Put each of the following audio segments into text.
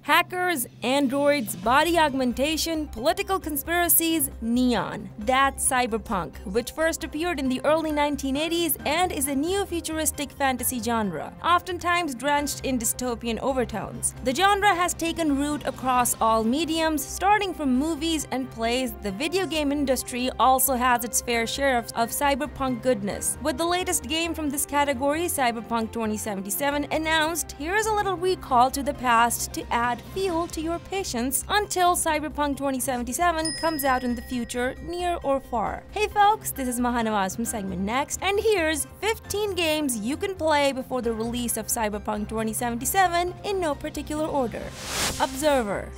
Hackers, androids, body augmentation, political conspiracies, neon. That's Cyberpunk, which first appeared in the early 1980s and is a neo-futuristic fantasy genre, oftentimes drenched in dystopian overtones. The genre has taken root across all mediums, starting from movies and plays. The video game industry also has its fair share of cyberpunk goodness. With the latest game from this category, Cyberpunk 2077, announced, here's a little recall to the past to add fuel to your patience until Cyberpunk 2077 comes out in the future, near or far. Hey folks, this is Mahanavas from SegmentNext, and here's 15 games you can play before the release of Cyberpunk 2077 in no particular order. Observer.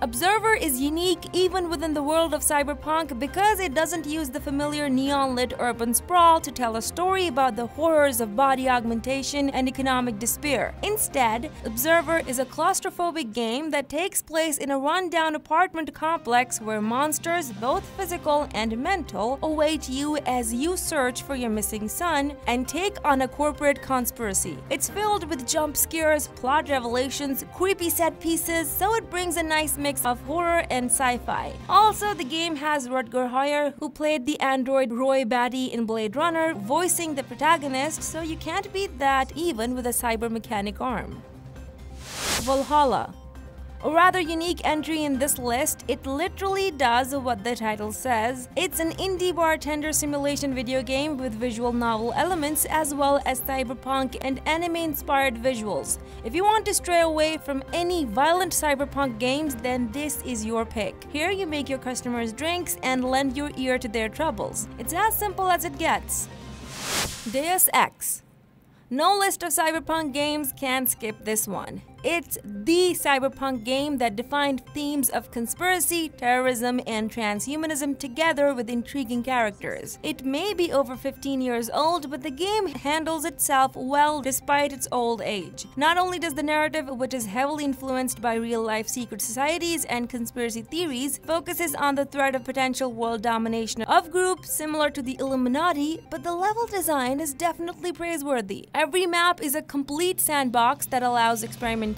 Observer is unique even within the world of Cyberpunk because it doesn't use the familiar neon-lit urban sprawl to tell a story about the horrors of body augmentation and economic despair. Instead, Observer is a claustrophobic game that takes place in a run-down apartment complex where monsters, both physical and mental, await you as you search for your missing son and take on a corporate conspiracy. It's filled with jump scares, plot revelations, creepy set pieces, so it brings a nice mix of horror and sci-fi. Also, the game has Rutger Hauer, who played the android Roy Batty in Blade Runner, voicing the protagonist, so you can't beat that even with a cyber mechanic arm. Valhalla. A rather unique entry in this list, it literally does what the title says. It's an indie bartender simulation video game with visual novel elements as well as cyberpunk and anime-inspired visuals. If you want to stray away from any violent cyberpunk games, then this is your pick. Here you make your customers drinks and lend your ear to their troubles. It's as simple as it gets. Deus Ex. No list of cyberpunk games can skip this one. It's the cyberpunk game that defined themes of conspiracy, terrorism, and transhumanism together with intriguing characters. It may be over 15 years old, but the game handles itself well despite its old age. Not only does the narrative, which is heavily influenced by real-life secret societies and conspiracy theories, focuses on the threat of potential world domination of groups similar to the Illuminati, but the level design is definitely praiseworthy. Every map is a complete sandbox that allows experimentation.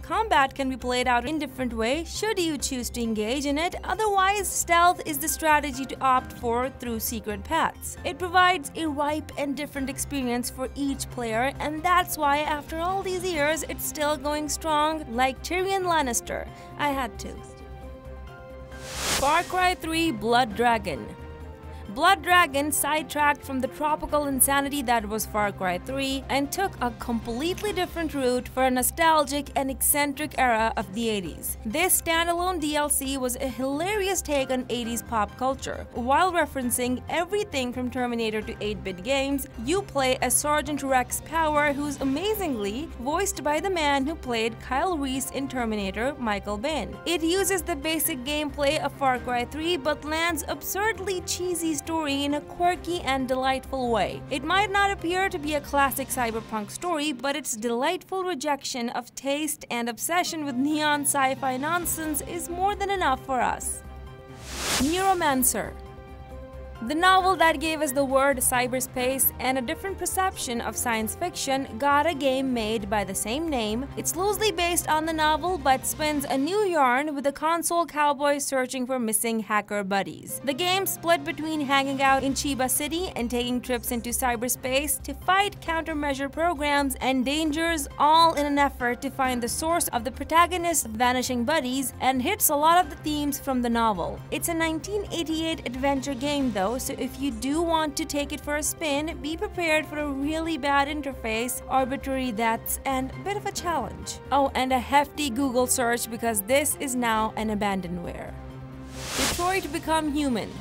Combat can be played out in different ways should you choose to engage in it, otherwise stealth is the strategy to opt for through secret paths. It provides a ripe and different experience for each player, and that's why after all these years it's still going strong like Tyrion Lannister. I had to. Far Cry 3 Blood Dragon. Blood Dragon sidetracked from the tropical insanity that was Far Cry 3 and took a completely different route for a nostalgic and eccentric era of the 80s. This standalone DLC was a hilarious take on 80s pop culture. While referencing everything from Terminator to 8-bit games, you play as Sergeant Rex Power, who's amazingly voiced by the man who played Kyle Reese in Terminator, Michael Biehn. It uses the basic gameplay of Far Cry 3 but lands absurdly cheesy story in a quirky and delightful way. It might not appear to be a classic cyberpunk story, but its delightful rejection of taste and obsession with neon sci-fi nonsense is more than enough for us. Neuromancer. The novel that gave us the word cyberspace and a different perception of science fiction got a game made by the same name. It's loosely based on the novel but spins a new yarn with a console cowboy searching for missing hacker buddies. The game split between hanging out in Chiba City and taking trips into cyberspace to fight countermeasure programs and dangers, all in an effort to find the source of the protagonist's vanishing buddies, and hits a lot of the themes from the novel. It's a 1988 adventure game though, so if you do want to take it for a spin, be prepared for a really bad interface, arbitrary deaths, and a bit of a challenge. Oh, and a hefty Google search because this is now an abandonware. Detroit Become Human.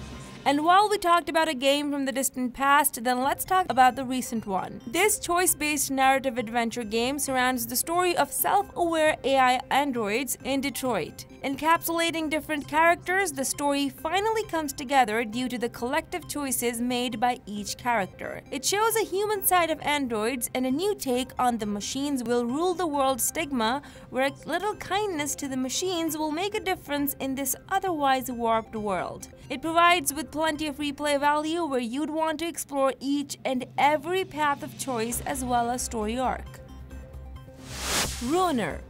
And while we talked about a game from the distant past, then let's talk about the recent one. This choice-based narrative adventure game surrounds the story of self-aware AI androids in Detroit. Encapsulating different characters, the story finally comes together due to the collective choices made by each character. It shows a human side of androids and a new take on the machines will rule the world stigma, where a little kindness to the machines will make a difference in this otherwise warped world. It provides with plenty of replay value where you'd want to explore each and every path of choice as well as story arc. Ruiner.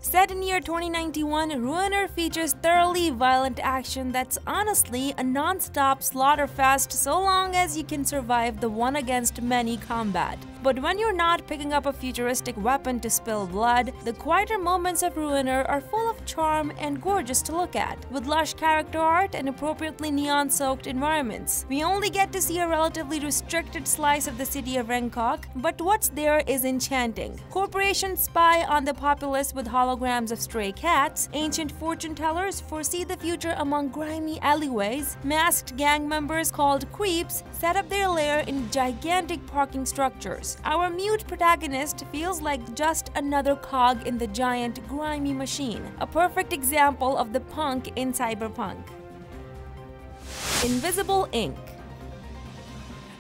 Set in year 2091, Ruiner features thoroughly violent action that's honestly a non-stop slaughterfest so long as you can survive the one against many combat. But when you're not picking up a futuristic weapon to spill blood, the quieter moments of Ruiner are full of charm and gorgeous to look at, with lush character art and appropriately neon-soaked environments. We only get to see a relatively restricted slice of the city of Renkok, but what's there is enchanting. Corporations spy on the populace with holograms of stray cats, ancient fortune tellers foresee the future among grimy alleyways, masked gang members called creeps set up their lair in gigantic parking structures. Our mute protagonist feels like just another cog in the giant, grimy machine, a perfect example of the punk in Cyberpunk. Invisible Ink.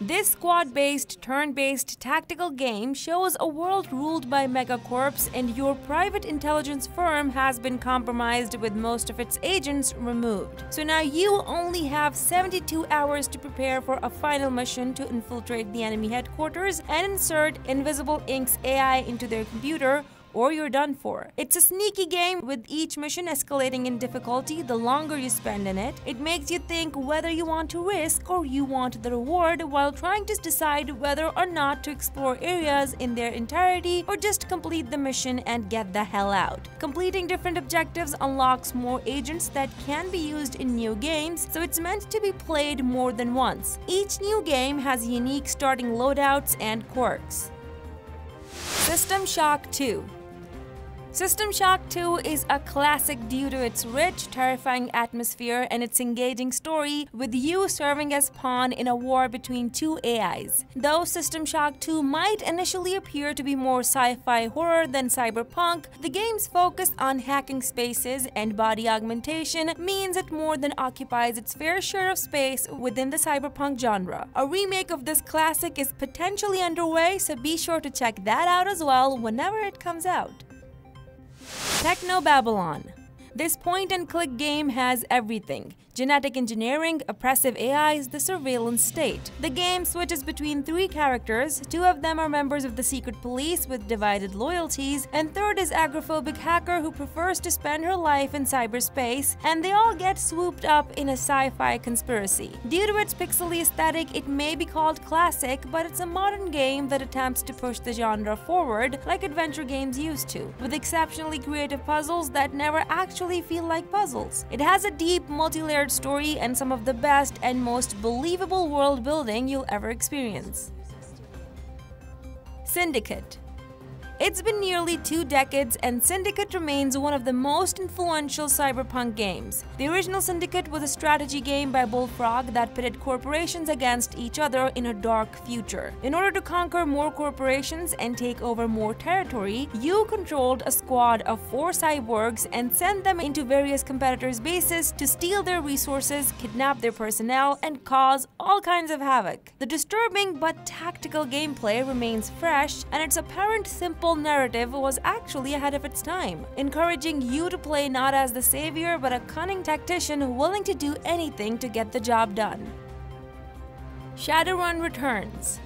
This squad-based, turn-based tactical game shows a world ruled by megacorps, and your private intelligence firm has been compromised with most of its agents removed. So now you only have 72 hours to prepare for a final mission to infiltrate the enemy headquarters and insert Invisible Ink's AI into their computer, or you're done for. It's a sneaky game, with each mission escalating in difficulty the longer you spend in it. It makes you think whether you want to risk or you want the reward, while trying to decide whether or not to explore areas in their entirety or just complete the mission and get the hell out. Completing different objectives unlocks more agents that can be used in new games, so it's meant to be played more than once. Each new game has unique starting loadouts and quirks. System Shock 2. System Shock 2 is a classic due to its rich, terrifying atmosphere and its engaging story, with you serving as pawn in a war between two AIs. Though System Shock 2 might initially appear to be more sci-fi horror than Cyberpunk, the game's focus on hacking spaces and body augmentation means it more than occupies its fair share of space within the Cyberpunk genre. A remake of this classic is potentially underway, so be sure to check that out as well whenever it comes out. Techno Babylon. This point-and-click game has everything: genetic engineering, oppressive AIs, the surveillance state. The game switches between three characters. Two of them are members of the secret police with divided loyalties, and third is agoraphobic hacker who prefers to spend her life in cyberspace, and they all get swooped up in a sci-fi conspiracy. Due to its pixely aesthetic, it may be called classic, but it's a modern game that attempts to push the genre forward like adventure games used to, with exceptionally creative puzzles that never actually feel like puzzles. It has a deep, multi-layered story and some of the best and most believable world building you'll ever experience. Syndicate. It's been nearly 2 decades, and Syndicate remains one of the most influential cyberpunk games. The original Syndicate was a strategy game by Bullfrog that pitted corporations against each other in a dark future. In order to conquer more corporations and take over more territory, you controlled a squad of 4 cyborgs and sent them into various competitors' bases to steal their resources, kidnap their personnel, and cause all kinds of havoc. The disturbing but tactical gameplay remains fresh, and its apparent simple narrative was actually ahead of its time, encouraging you to play not as the savior but a cunning tactician willing to do anything to get the job done. Shadowrun Returns.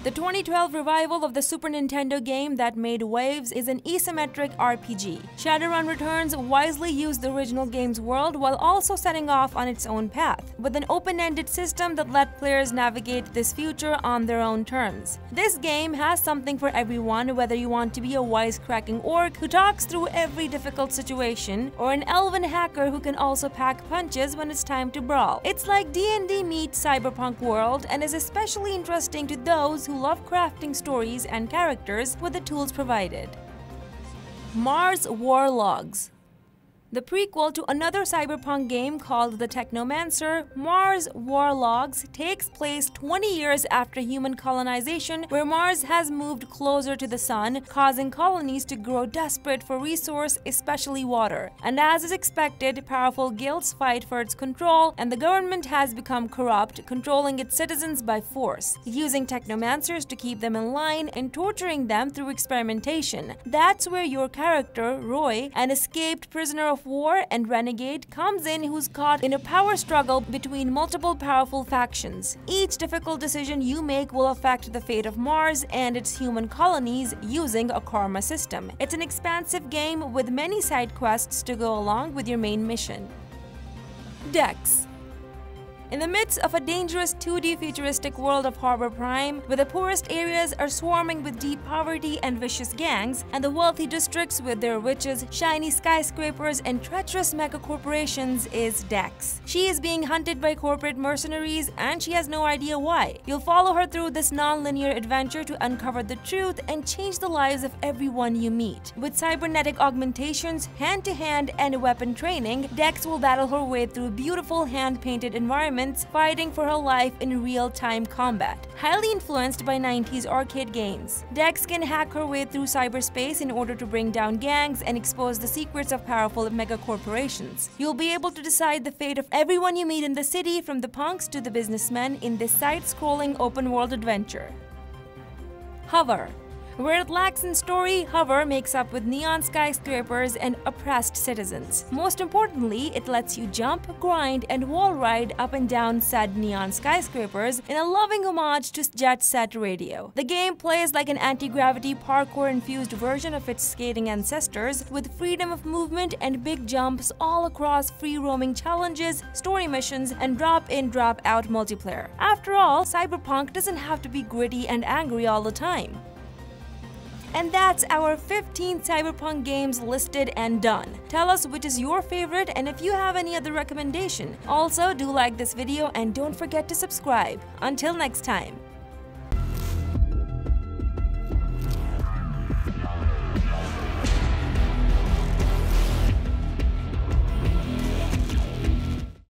The 2012 revival of the Super Nintendo game that made waves is an isometric RPG. Shadowrun Returns wisely used the original game's world while also setting off on its own path, with an open-ended system that let players navigate this future on their own terms. This game has something for everyone, whether you want to be a wisecracking orc who talks through every difficult situation, or an elven hacker who can also pack punches when it's time to brawl. It's like D&D meets Cyberpunk world, and is especially interesting to those who love crafting stories and characters with the tools provided. Mars War Logs. The prequel to another cyberpunk game called the Neuromancer, Mars War Logs takes place 20 years after human colonization, where Mars has moved closer to the sun, causing colonies to grow desperate for resource, especially water. And as is expected, powerful guilds fight for its control, and the government has become corrupt, controlling its citizens by force, using technomancers to keep them in line and torturing them through experimentation. That's where your character, Roy, an escaped prisoner of of war and renegade comes in who's caught in a power struggle between multiple powerful factions. Each difficult decision you make will affect the fate of Mars and its human colonies using a karma system. It's an expansive game with many side quests to go along with your main mission. Dex. In the midst of a dangerous 2D futuristic world of Harbor Prime, where the poorest areas are swarming with deep poverty and vicious gangs, and the wealthy districts with their witches, shiny skyscrapers, and treacherous megacorporations, is Dex. She is being hunted by corporate mercenaries, and she has no idea why. You'll follow her through this non-linear adventure to uncover the truth and change the lives of everyone you meet. With cybernetic augmentations, hand-to-hand, and weapon training, Dex will battle her way through beautiful hand-painted environments, fighting for her life in real-time combat. Highly influenced by 90s arcade games, Dex can hack her way through cyberspace in order to bring down gangs and expose the secrets of powerful megacorporations. You'll be able to decide the fate of everyone you meet in the city, from the punks to the businessmen, in this side-scrolling open-world adventure. Hover. Where it lacks in story, Hover makes up with neon skyscrapers and oppressed citizens. Most importantly, it lets you jump, grind, and wall ride up and down said neon skyscrapers in a loving homage to Jet Set Radio. The game plays like an anti-gravity parkour-infused version of its skating ancestors, with freedom of movement and big jumps all across free-roaming challenges, story missions, and drop-in, drop-out multiplayer. After all, Cyberpunk doesn't have to be gritty and angry all the time. And that's our 15 Cyberpunk games listed and done. Tell us which is your favorite and if you have any other recommendation. Also, do like this video and don't forget to subscribe. Until next time.